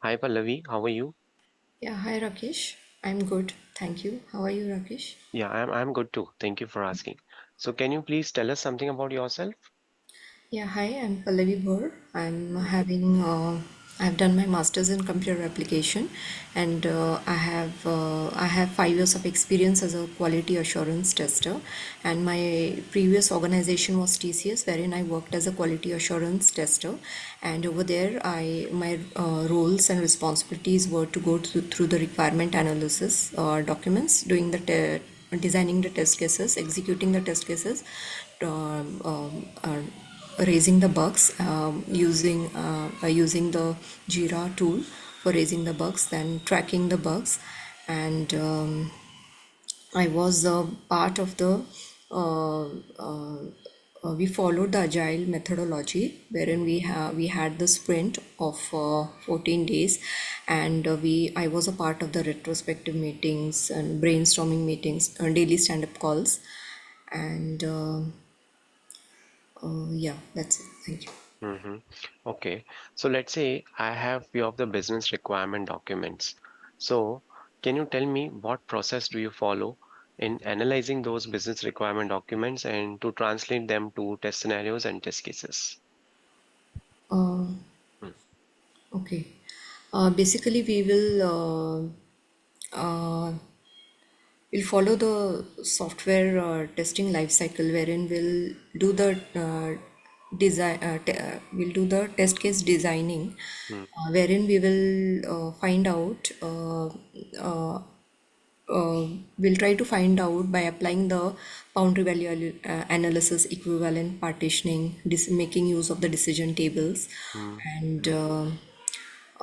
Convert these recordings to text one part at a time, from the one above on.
Hi Pallavi, how are you? Yeah, hi Rakesh. I'm good. Thank you. How are you, Rakesh? Yeah, I'm good too. Thank you for asking. So can you please tell us something about yourself? Yeah, hi, I'm Pallavi Bhor. Mm-hmm. I've done my master's in computer application, and I have 5 years of experience as a quality assurance tester. And my previous organization was TCS, wherein I worked as a quality assurance tester. And over there, my roles and responsibilities were to go through the requirement analysis documents, designing the test cases, executing the test cases, raising the bugs using the Jira tool for raising the bugs, then tracking the bugs, and I was a part of the. We followed the agile methodology, wherein we had the sprint of 14 days, and we I was a part of the retrospective meetings and brainstorming meetings, daily stand-up calls, and yeah, that's it. Thank you. Mm-hmm. Okay. So let's say I have few of the business requirement documents. So can you tell me what process do you follow in analyzing those business requirement documents and to translate them to test scenarios and test cases? Uh, Mm, okay. Basically, we'll follow the software testing life cycle, wherein we'll do the test case designing, mm, wherein we will uh, we'll try to find out by applying the boundary value analysis, equivalent partitioning, making use of the decision tables, mm, and mm,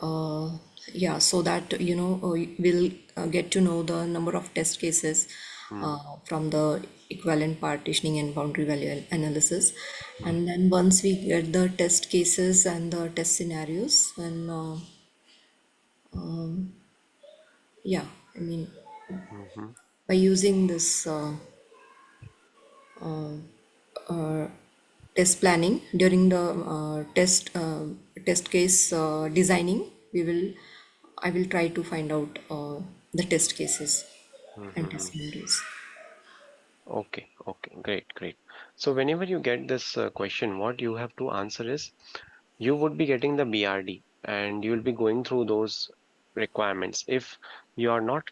uh, yeah, so that we'll get to know the number of test cases mm, from the equivalent partitioning and boundary value analysis. mm, And then once we get the test cases and the test scenarios, and yeah, I mean, mhm, by using this test planning during the test case designing, we will I will try to find out the test cases and test mhm. scenarios. Okay, okay, great, great. So whenever you get this question, what you have to answer is you would be getting the BRD and you will be going through those requirements. If you are not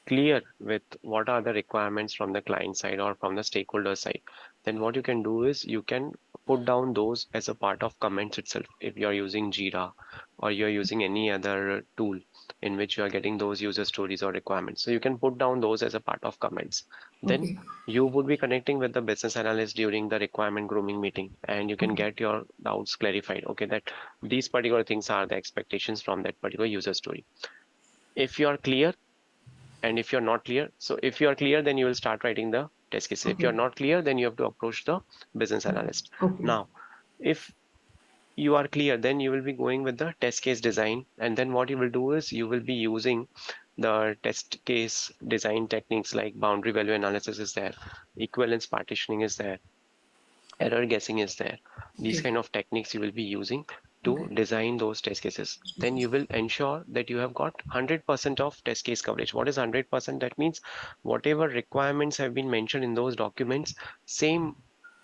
clear with what are the requirements from the client side or from the stakeholder side, then what you can do is you can put down those as a part of comments itself. If you're using Jira or you're using any other tool in which you are getting those user stories or requirements, so you can put down those as a part of comments. Then Okay. you would be connecting with the business analyst during the requirement grooming meeting and you can Okay. get your doubts clarified. Okay, that these particular things are the expectations from that particular user story. If you are clear, and if you're not clear, so if you are clear, then you will start writing the test cases. If Okay. you're not clear, then you have to approach the business analyst. Okay. Now, if you are clear, then you will be going with the test case design, and then what you will do is you will be using the test case design techniques like boundary value analysis is there, equivalence partitioning is there, error guessing is there. These Okay. kind of techniques you will be using to Okay. design those test cases. Then you will ensure that you have got 100% of test case coverage. What is 100%? That means whatever requirements have been mentioned in those documents, same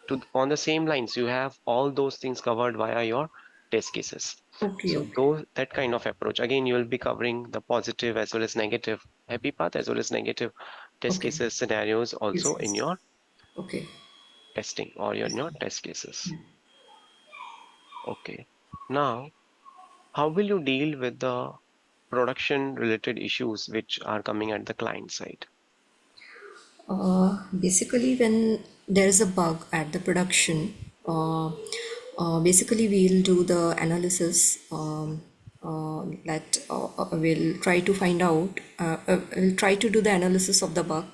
to on the same lines, you have all those things covered via your test cases. Okay. So Okay. those that kind of approach, again, you will be covering the positive as well as negative, happy path as well as negative test Okay. cases scenarios Yes. also in Yes. your Okay. testing or in your test cases. Okay. Now, how will you deal with the production related issues which are coming at the client side? Basically, when there's a bug at the production, basically we'll do the analysis. That We'll try to find out. We'll try to do the analysis of the bug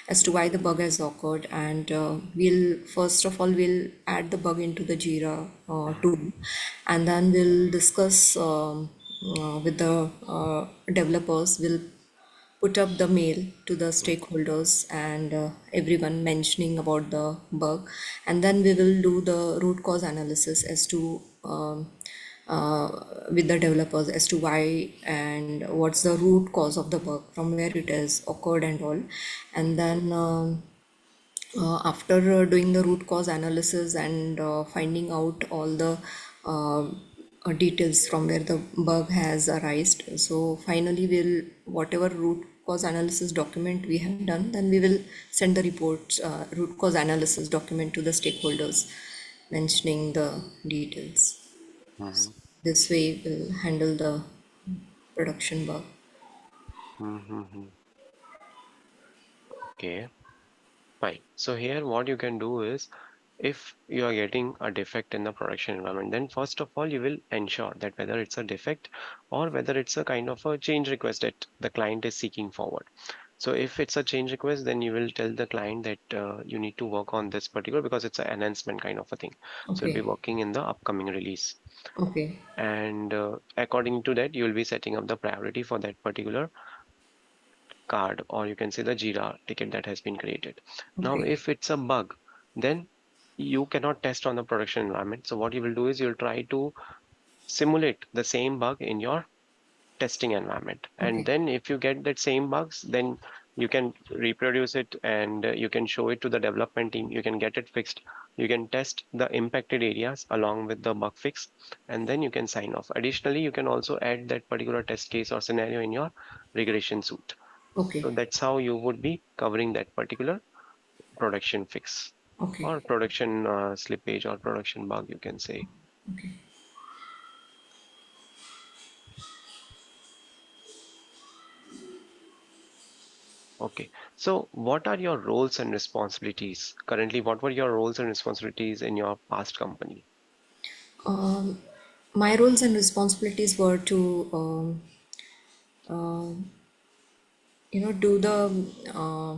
as to why the bug has occurred, and we'll first of all we'll add the bug into the Jira Mhm, tool, and then we'll discuss with the developers. We'll put up the mail to the mhm, stakeholders and everyone mentioning about the bug, and then we will do the root cause analysis as to uh, with the developers as to why and what's the root cause of the bug, from where it has occurred and all. And then after doing the root cause analysis and finding out all the uh, details from where the bug has arisen, so finally we'll, whatever root cause analysis document we have done, then we will send the reports, root cause analysis document to the stakeholders mentioning the details. Mm-hmm. This way we'll handle the production bug. Mm-hmm. Okay, fine. So here what you can do is, if you are getting a defect in the production environment, then first of all you will ensure that whether it's a defect or whether it's a kind of a change request that the client is seeking forward. So if it's a change request, then you will tell the client that you need to work on this particular, because it's an enhancement kind of a thing. So you'll be Okay. working in the upcoming release. Okay. And according to that, you will be setting up the priority for that particular card, or you can say the Jira ticket that has been created. Now, Okay. if it's a bug, then you cannot test on the production environment. So what you will do is you'll try to simulate the same bug in your testing environment. And Okay. then if you get that same bugs, then you can reproduce it, and you can show it to the development team. You can get it fixed. You can test the impacted areas along with the bug fix, and then you can sign off. Additionally, you can also add that particular test case or scenario in your regression suite. Okay. So that's how you would be covering that particular production fix Okay. or production slippage or production bug, you can say. Okay. Okay. So what are your roles and responsibilities currently? What were your roles and responsibilities in your past company? Um, my roles and responsibilities were to do the uh,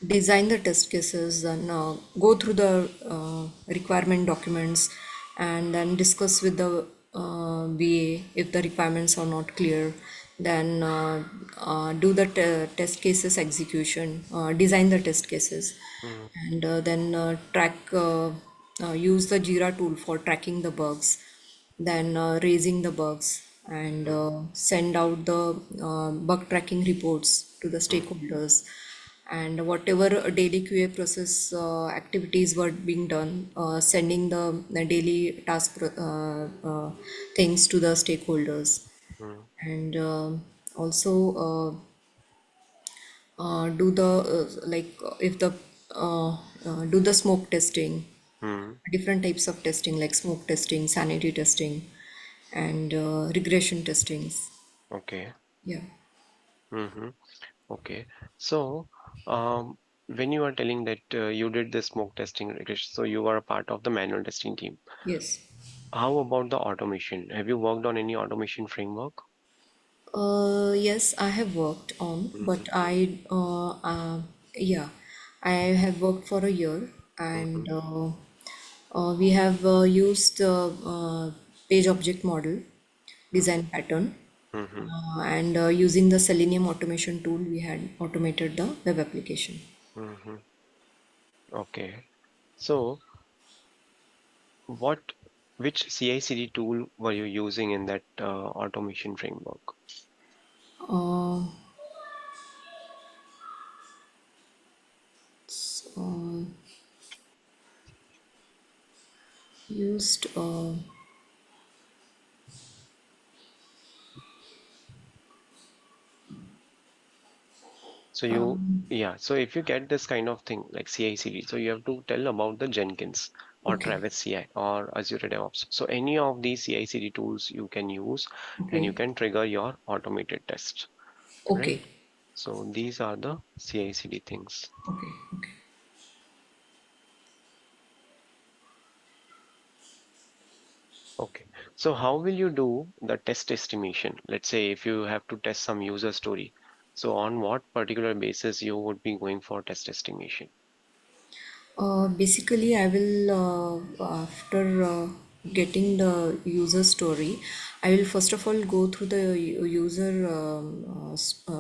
design the test cases and go through the requirement documents, and then discuss with the VA if the requirements are not clear. Then do the test cases execution, design the test cases, Mm, and then use the Jira tool for tracking the bugs, then raising the bugs, and mm, send out the bug tracking reports to the mm, stakeholders. And whatever daily QA process activities were being done, sending the daily things to the stakeholders. mm, And also do the if the do the smoke testing, mm. different types of testing like smoke testing, sanity testing, and regression testings. Okay. Yeah. Mm-hmm. Okay. So, when you are telling that you did the smoke testing regression, so you are a part of the manual testing team. Yes. How about the automation? Have you worked on any automation framework? Yes, I have worked on, Mm-hmm. but yeah, I have worked for a year, Mm-hmm. and we have used page object model design pattern, Mm-hmm. and using the Selenium automation tool, we had automated the web application. Mm-hmm. Okay. So, what, which CI/CD tool were you using in that automation framework? Uh, so used So you, yeah, so if you get this kind of thing like CI/CD, so you have to tell about the Jenkins or Okay. Travis CI or Azure DevOps. So any of these CI/CD tools you can use, and you Okay. can trigger your automated tests, Okay. right? So these are the CI/CD things. Okay. Okay. Okay. So how will you do the test estimation? Let's say if you have to test some user story. So on what particular basis you would be going for test estimation? Basically, I will, after getting the user story, I will first of all go through the user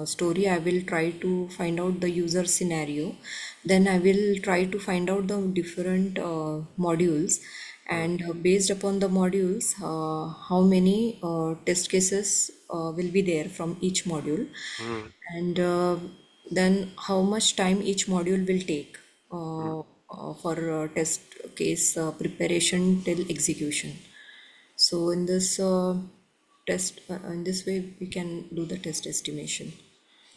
story. I will try to find out the user scenario. Then I will try to find out the different modules mm, and based upon the modules, how many test cases will be there from each module, mm, and then how much time each module will take mm. for test case preparation till execution. So in this way we can do the test estimation,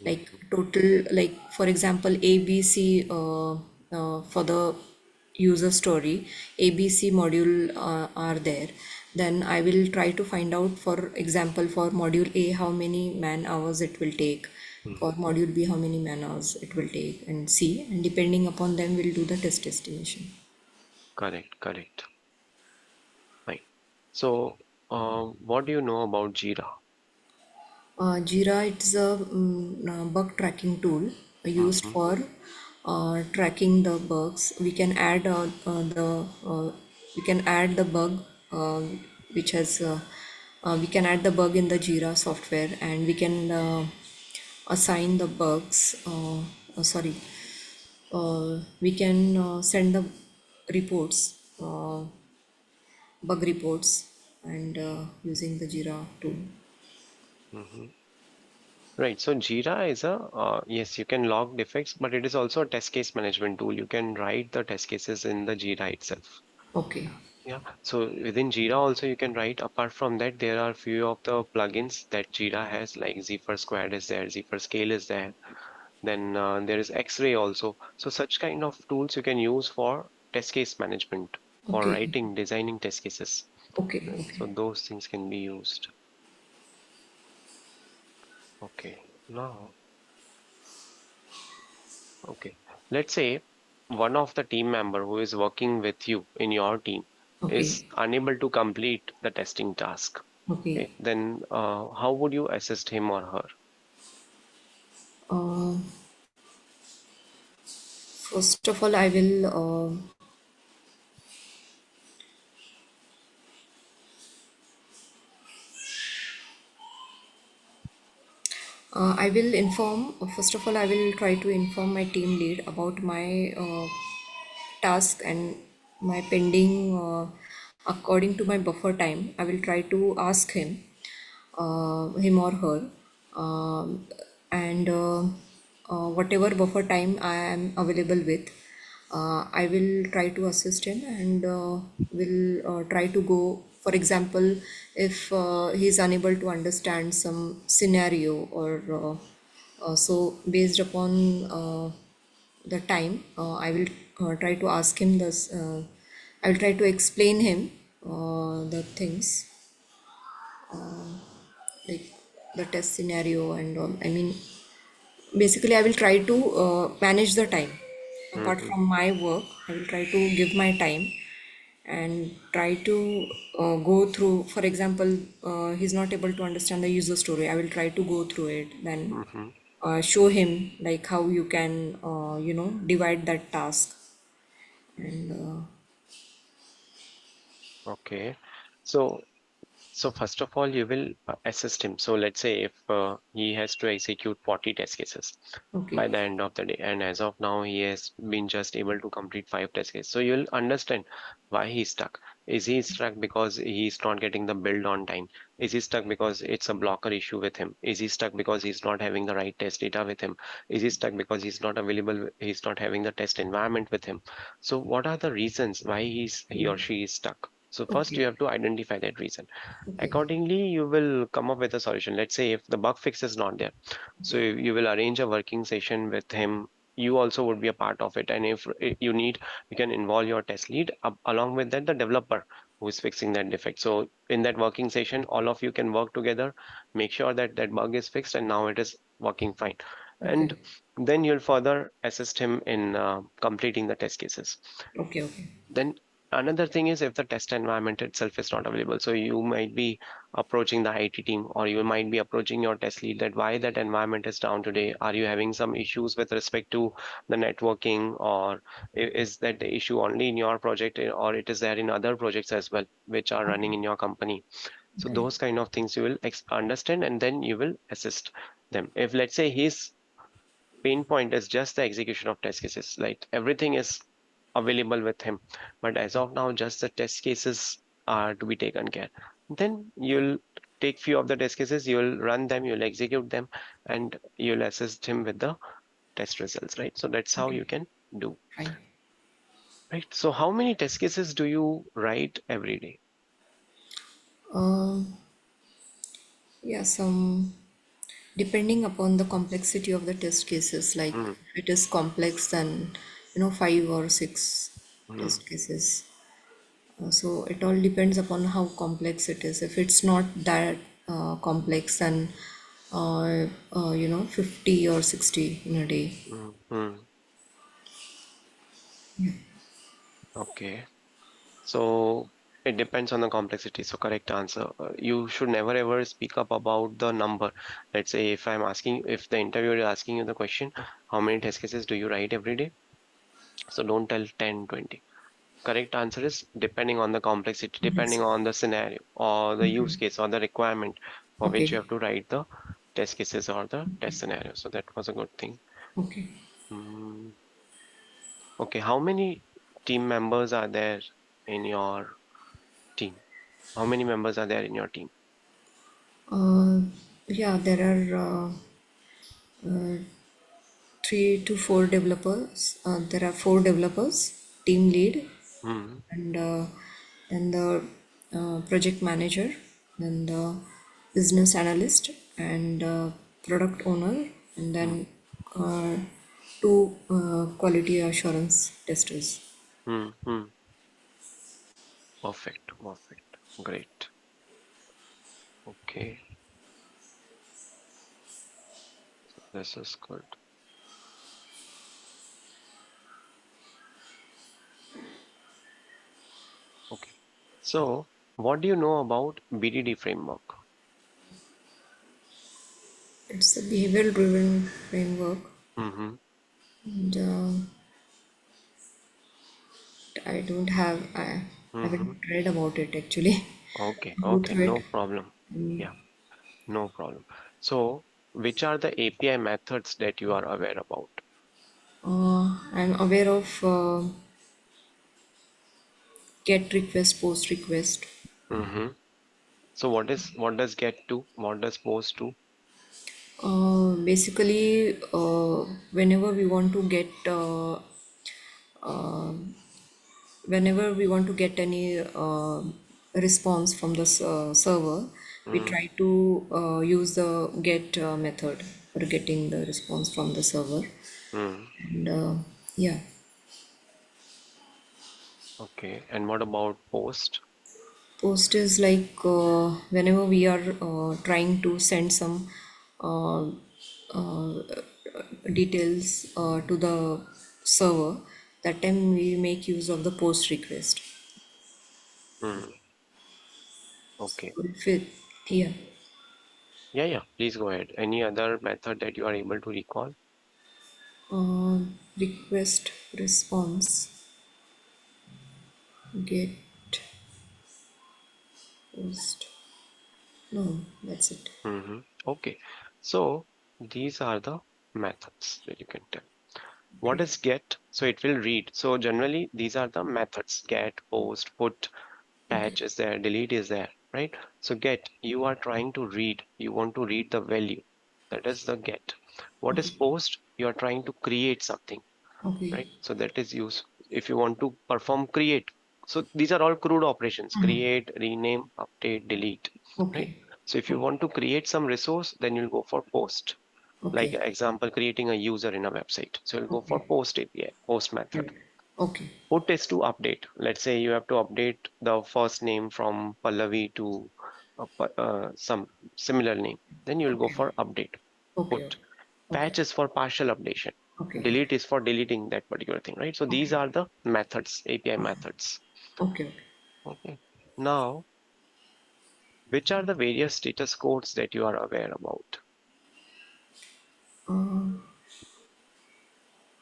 like Mhm, total, like for example ABC, for the user story, ABC module are there. Then I will try to find out, for example, for module A how many man hours it will take, mhm. for module B how many man hours it will take, and C, and depending upon them we'll do the test estimation. Correct, correct. Fine. So, what do you know about Jira? Jira, it's a bug tracking tool used Mm-hmm, for tracking the bugs. We can add the bug, uh, which has we can add the bug in the Jira software, and we can assign the bugs. Sorry, we can send the reports, bug reports, and using the Jira tool. mm-hmm. Right. So Jira is a yes, you can log defects, but it is also a test case management tool. You can write the test cases in the Jira itself. Okay, Yeah. So within Jira also you can write. Apart from that, there are few of the plugins that Jira has, like Z for Squad is there, Z for Scale is there. Then there is X-Ray also. So such kind of tools you can use for test case management, for okay, writing, designing test cases. okay, Right. okay. So those things can be used. Okay. Now, okay. Let's say one of the team member who is working with you in your team is Okay, unable to complete the testing task. okay. Okay. Then how would you assist him or her? Uh, First of all, I will inform. First of all, I will try to inform my team lead about my task and my pending. According to my buffer time, I will try to ask him or her, um, and whatever buffer time I am available with, I will try to assist him, and will try to go. For example, if he is unable to understand some scenario, or so based upon the time, I will try to ask him this. I will try to explain him the things, like the test scenario and all. I mean, basically, I will try to manage the time. Apart Mm-hmm. from my work, I will try to give my time and try to go through. For example, he's not able to understand the user story. I will try to go through it, then Mm-hmm. show him like how you can, divide that task. And Okay. So So first of all, you will assist him. So let's say if he has to execute 40 test cases okay, by the end of the day, and as of now he has been just able to complete 5 test cases. So you'll understand why he's stuck. Is he stuck because he's not getting the build on time? Is he stuck because it's a blocker issue with him? Is he stuck because he's not having the right test data with him? Is he stuck because he's not available, he's not having the test environment with him? So what are the reasons why he or she is stuck? So first okay, you have to identify that reason. okay, Accordingly, you will come up with a solution. Let's say if the bug fix is not there, so you will arrange a working session with him. You also would be a part of it, and if you need, you can involve your test lead along with that the developer who is fixing that defect. So in that working session, all of you can work together, make sure that that bug is fixed, and now it is working fine. okay, And then you'll further assist him in completing the test cases. okay, okay, Then another thing is if the test environment itself is not available. So you might be approaching the IT team, or you might be approaching your test lead that why that environment is down today. Are you having some issues with respect to the networking, or is that the issue only in your project, or it is there in other projects as well, which are running okay, in your company? So okay, those kind of things you will understand, and then you will assist them. If let's say his pain point is just the execution of test cases, like everything is available with him. But as of now, just the test cases are to be taken care. Then you'll take few of the test cases, you'll run them, you'll execute them, and you'll assist him with the test results, right? So that's how Okay, you can do, fine. right? So how many test cases do you write every day? Um, yeah, some depending upon the complexity of the test cases, like Hmm. if it is complex, then five or six Hmm. test cases. So it all depends upon how complex it is. If it's not that complex, then 50 or 60 in a day. Hmm. Hmm. Okay. So it depends on the complexity. So correct answer. You should never ever speak up about the number. Let's say if the interviewer is asking you the question, how many test cases do you write every day? So don't tell 10, 20. Correct answer is depending on the complexity, depending Yes. on the scenario or the Okay. use case or the requirement for which you Okay. have to write the test cases or the test scenario. So that was a good thing. Okay. Mm, okay, how many team members are there in your team? How many members are there in your team? Uh, yeah, there are 3 to 4 developers. There are 4 developers, team lead, Hmm. and then the project manager, then the business analyst, and product owner, and Hmm. then uh, two quality assurance testers. Hmm. Hmm. Perfect. Perfect. Great. Okay. This is good. Okay. So, what do you know about BDD framework? It's a behavioral driven framework, Mm-hmm. and I Mm-hmm. haven't read about it actually. Okay. Go Okay. through it. No problem. Mm. Yeah. No problem. So, which are the API methods that you are aware about? I'm aware of get request, post request. Mm-hmm. So, what does get to? What does post to? Basically, whenever we want to get whenever we want to get any response from the server, we Mm, try to use the get method for getting the response from the server. mm. And yeah, Okay. And what about post? post is like whenever we are trying to send some uh, uh, details to the server, that time we make use of the post request. Mm. Okay. If it, yeah, Yeah, yeah. Please go ahead. Any other method that you are able to recall? uh, request response get post. No, that's it. Mm-hmm. Okay. So these are the methods that you can tell. What Okay, is get? So it will read. So generally these are the methods. Get, post, put, okay, patch is there, delete is there, right? So get, you are trying to read. You want to read the value. That is the get. What is okay, post? You are trying to create something, okay, right? So that is use. If you want to perform create. So these are all crude operations. Create, rename, update, delete, right? okay, So if you want to create some resource, then you'll go for post. Like okay, example, creating a user in a website. So you'll go for okay, post API, post method. right, okay, Put is to update. Let's say you have to update the first name from Pallavi to some similar name. Then you'll go okay, for update. okay, Put. okay, Patch is for partial updation. okay, Delete is for deleting that particular thing, right? So these okay, are the methods, API methods. okay, okay. Okay. Now, which are the various status codes that you are aware about? Uh,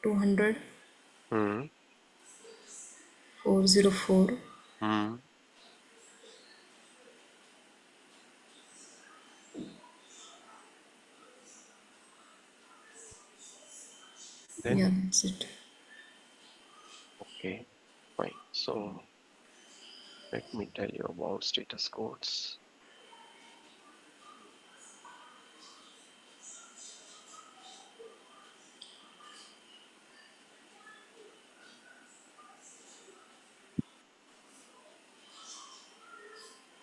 200, Hmm. 404, Hmm. Then, yeah, that's it. okay. So let me tell you about status codes.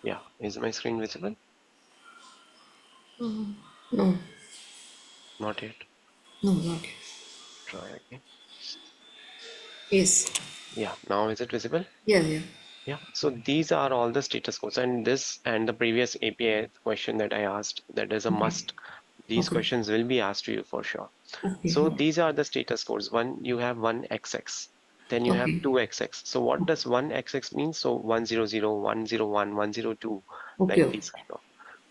Yeah, is my screen visible? No, Not yet. no, not yet. Try again. Yes. Yeah, now is it visible? Yeah, yeah. Yeah, so these are all the status codes, and this and the previous API question that I asked, that is a Okay. must. These Okay. questions will be asked to you for sure. Okay. So these are the status codes. One, you have one XX, then you have Okay. two XX. So what does one XX mean? So 100, 101, 102, like Okay. these kind of.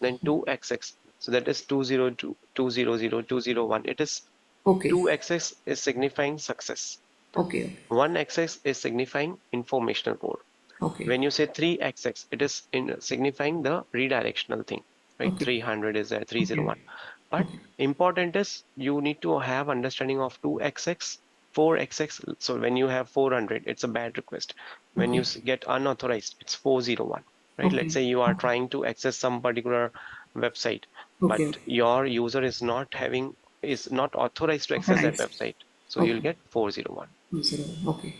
Then two XX. So that is 202, 200, 201. It is Okay. two XX is signifying success. Okay. One XX is signifying informational code. Okay. When you say 3xx, it is in signifying the redirectional thing, right? Okay. 300 is there, Okay. 301. But Okay. important is you need to have understanding of 2xx, 4xx. So when you have 400, it's a bad request. When you Okay. get unauthorized, it's 401, right? Let's Okay. say you are Okay. trying to access some particular website, but Okay. your user is not authorized to access that Authorized. website. So you'll Okay. get 401. 20. Okay. Okay.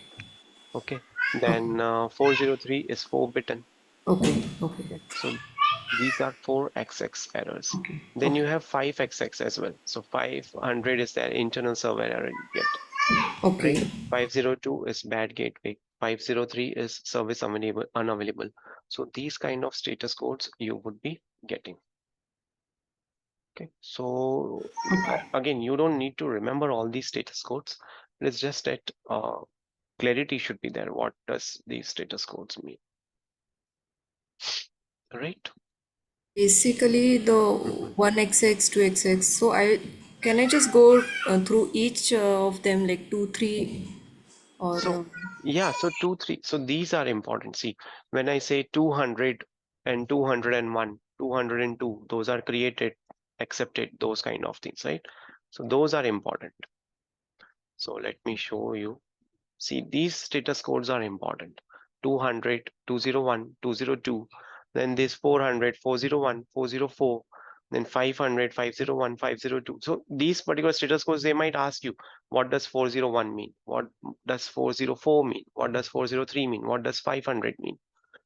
Okay. Then 403 is forbidden. Okay. Okay. Okay, so these are four XX errors. Okay. Then you Okay. have five XX as well. So 500 is their internal server error you get, right? Okay. 502 is bad gateway. 503 is service unavailable. So these kind of status codes you would be getting. Okay, so Okay. again, you don't need to remember all these status codes. It's just that clarity should be there. What does these status codes mean, right? Basically, the Mhm. 1xx, 2xx. So I just go through each of them like 2, 3 or So, yeah, so two, three. So these are important. See, when I say 200 and 201, 202, those are created, accepted, those kind of things, right? So those are important. So let me show you. See, these status codes are important. 200, 201, 202. Then this 400, 401, 404. Then 500, 501, 502. So these particular status codes, they might ask you, what does 401 mean? What does 404 mean? What does 403 mean? What does 500 mean?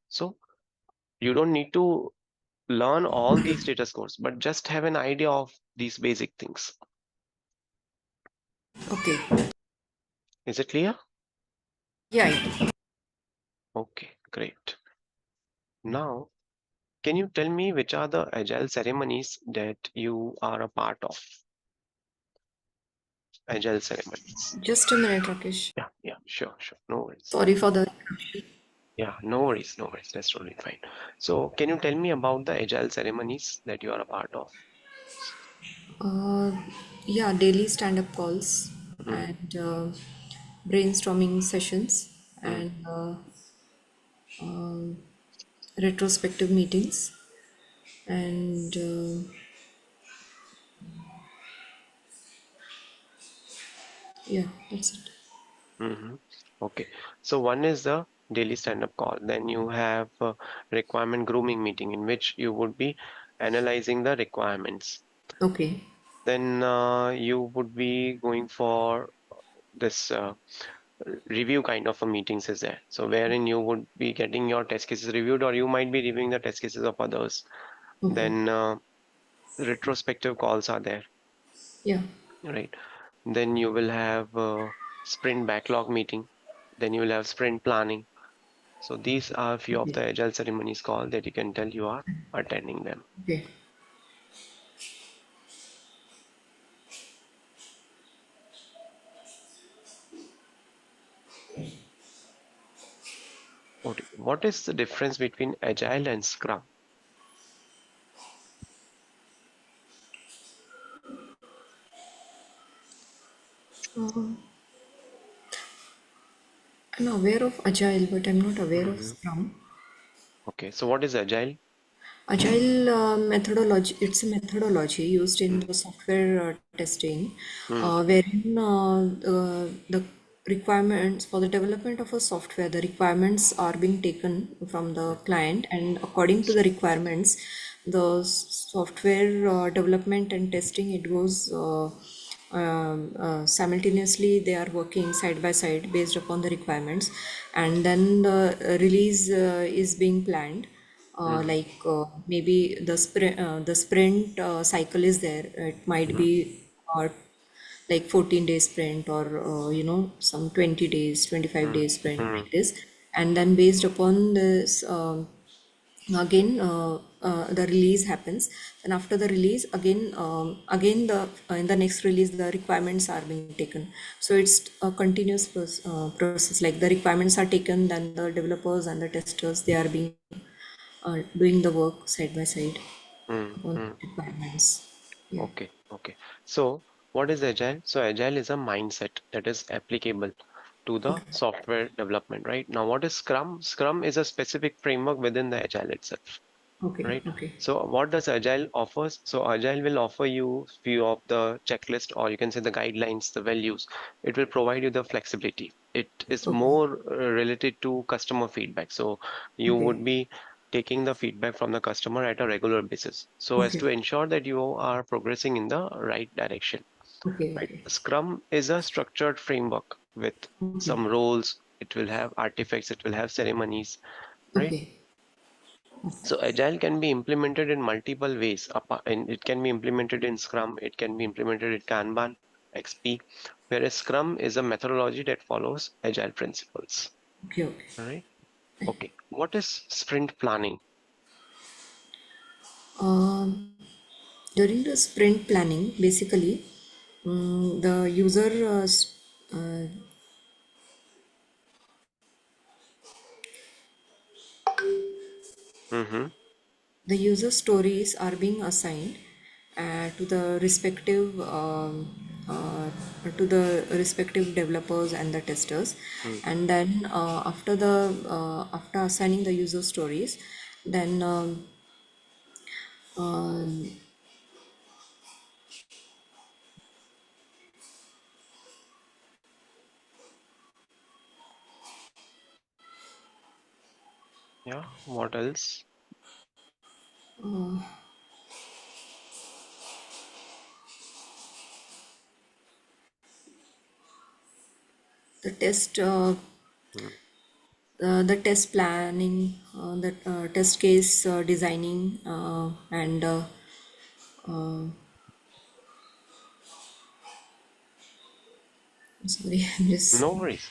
So you don't need to learn all okay. these status codes, but just have an idea of these basic things. Okay. Is it clear? Yeah. Yeah. Okay, great. Now, can you tell me which are the agile ceremonies that you are a part of? Agile ceremonies. Just a minute, Rakesh. Yeah, yeah, sure, sure. No worries. Sorry for the interruption. Yeah, no worries, no worries. That's totally fine. So, can you tell me about the agile ceremonies that you are a part of? Uh, yeah, daily stand-up calls Mm, and brainstorming sessions mm, and retrospective meetings and yeah, that's it. mm-hmm. Okay. So, one is the daily stand-up call. Then you have a requirement grooming meeting in which you would be analyzing the requirements. Okay. Then you would be going for this review kind of a meetings is there. So wherein you would be getting your test cases reviewed, or you might be reviewing the test cases of others. Okay. Then retrospective calls are there, Yeah. right? Then you will have sprint backlog meeting. Then you will have sprint planning. So these are a few of Okay. the agile ceremonies call that you can tell you are attending them. Okay. Okay. What is the difference between agile and scrum? Uh, I'm aware of Agile, but I'm not aware of Mhm. Scrum. Okay, so what is agile? Agile methodology, it's a methodology used in Mm, the software testing, mm, wherein the requirements for the development of a software, the requirements are being taken from the client, and according to the requirements, the software development and testing, it goes simultaneously. They are working side by side based upon the requirements, and then the release is being planned. Mm-hmm. Maybe the sprint cycle is there. It might Mm-hmm. be like 14 days sprint, or some 20 days, 25 days sprint, Mm-hmm. like this. And then based upon this, again the release happens. And after the release, again the in the next release, the requirements are being taken. So it's a continuous process. Like the requirements are taken, then the developers and the testers, they are being doing the work side by side upon Mm-hmm. requirements. Yeah. Okay, okay. So, what is Agile? So, Agile is a mindset that is applicable to the Okay. software development, right? Now, what is Scrum? Scrum is a specific framework within the Agile itself, Okay. right? Okay. So, what does Agile offers? So, Agile will offer you few of the checklist, or you can say the guidelines, the values. It will provide you the flexibility. It is Okay. more related to customer feedback. So, you Okay. would be taking the feedback from the customer at a regular basis so as Okay. to ensure that you are progressing in the right direction, Okay. right? Okay. Scrum is a structured framework with Okay. some roles. It will have artifacts, it will have ceremonies, right? Okay. So agile can be implemented in multiple ways. And it can be implemented in Scrum, it can be implemented in Kanban, XP, whereas Scrum is a methodology that follows agile principles. Okay. Okay. All right. Okay. What is sprint planning? Um, During the sprint planning, basically, the user uh, Mm-hmm. the user stories are being assigned to the respective developers and the testers. And then after assigning the user stories, then um, Yeah. What else? the test Mm. the test planning, the test case designing, and sorry, I'm just, No worries.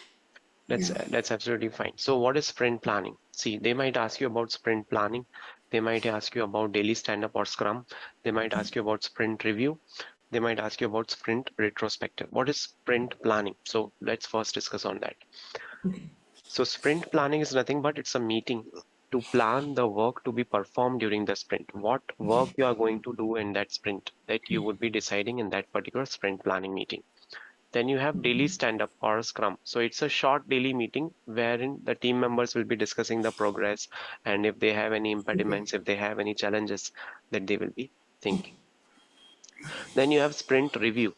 That's yeah. that's absolutely fine. So what is sprint planning? See, they might ask you about sprint planning. They might ask you about daily stand-up or scrum. They might ask you about sprint review. They might ask you about sprint retrospective. What is sprint planning? So let's first discuss on that. Okay. So sprint planning is nothing but it's a meeting to plan the work to be performed during the sprint. What work you are going to do in that sprint that you would be deciding in that particular sprint planning meeting. Then you have daily stand up or scrum. So it's a short daily meeting wherein the team members will be discussing the progress and if they have any Okay. impediments, if they have any challenges that they will be thinking. Then you have sprint review.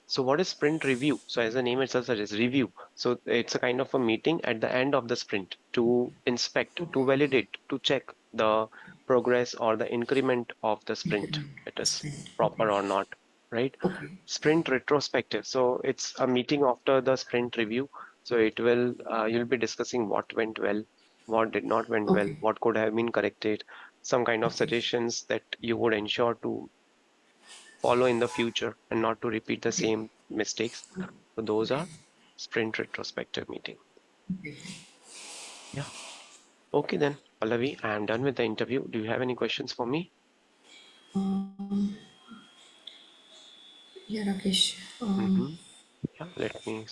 So what is sprint review? So as the name itself suggests, review. So it's a kind of a meeting at the end of the sprint to inspect, to validate, to check the progress or the increment of the sprint. Increment It is sprint. Okay. proper or not, right? Okay. Sprint retrospective. So it's a meeting after the sprint review. So it will, you'll be discussing what went well, what did not went well, Okay. what could have been corrected, some kind of Okay. suggestions that you would ensure to follow in the future and not to repeat the Okay. same mistakes. So those Okay. are sprint retrospective meeting. Okay. Yeah. Okay then, Pallavi, I am done with the interview. Do you have any questions for me? Um, yeah, Rakesh. Mm-hmm. Yeah, let me